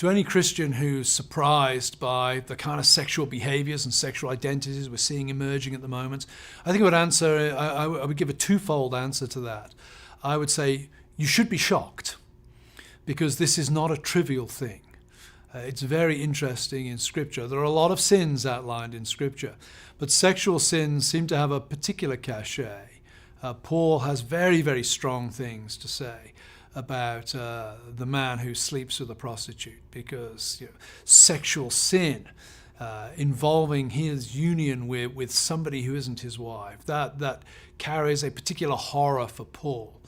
To any Christian who's surprised by the kind of sexual behaviors and sexual identities we're seeing emerging at the moment, I think I would give a twofold answer to that. I would say you should be shocked, because this is not a trivial thing. It's very interesting in Scripture. There are a lot of sins outlined in Scripture, but sexual sins seem to have a particular cachet. Paul has very, very strong things to say about the man who sleeps with a prostitute, because sexual sin involving his union with somebody who isn't his wife, that carries a particular horror for Paul.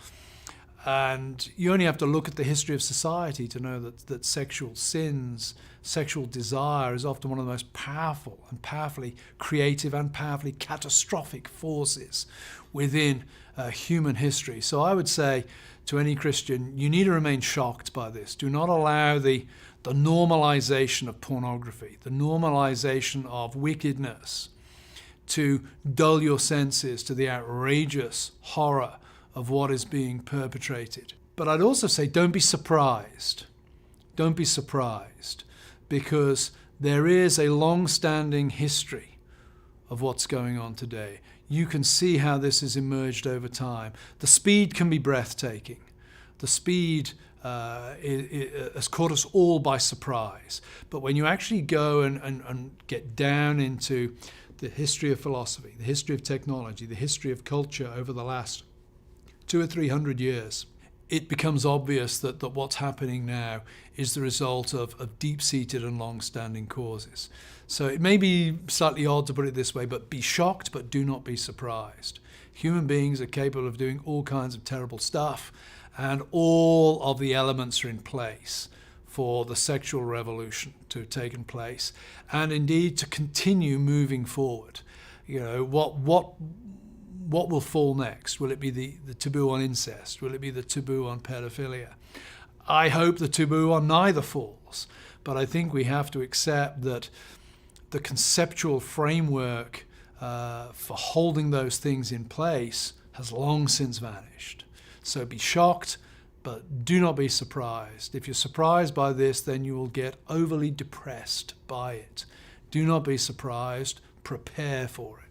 And you only have to look at the history of society to know that sexual sins, sexual desire is often one of the most powerful and powerfully creative and powerfully catastrophic forces within human history. So I would say to any Christian, you need to remain shocked by this. Do not allow the normalization of pornography, the normalization of wickedness, to dull your senses to the outrageous horror of what is being perpetrated. But I'd also say don't be surprised. Don't be surprised, because there is a long-standing history of what's going on today. You can see how this has emerged over time. The speed can be breathtaking. The speed has caught us all by surprise. But when you actually go and get down into the history of philosophy, the history of technology, the history of culture over the last 200 or 300 years, it becomes obvious that what's happening now is the result of deep-seated and long-standing causes. So it may be slightly odd to put it this way, but be shocked, but do not be surprised. Human beings are capable of doing all kinds of terrible stuff, and all of the elements are in place for the sexual revolution to have taken place, and indeed to continue moving forward. What will fall next? Will it be the taboo on incest? Will it be the taboo on pedophilia? I hope the taboo on neither falls, but I think we have to accept that the conceptual framework for holding those things in place has long since vanished. So be shocked, but do not be surprised. If you're surprised by this, then you will get overly depressed by it. Do not be surprised. Prepare for it.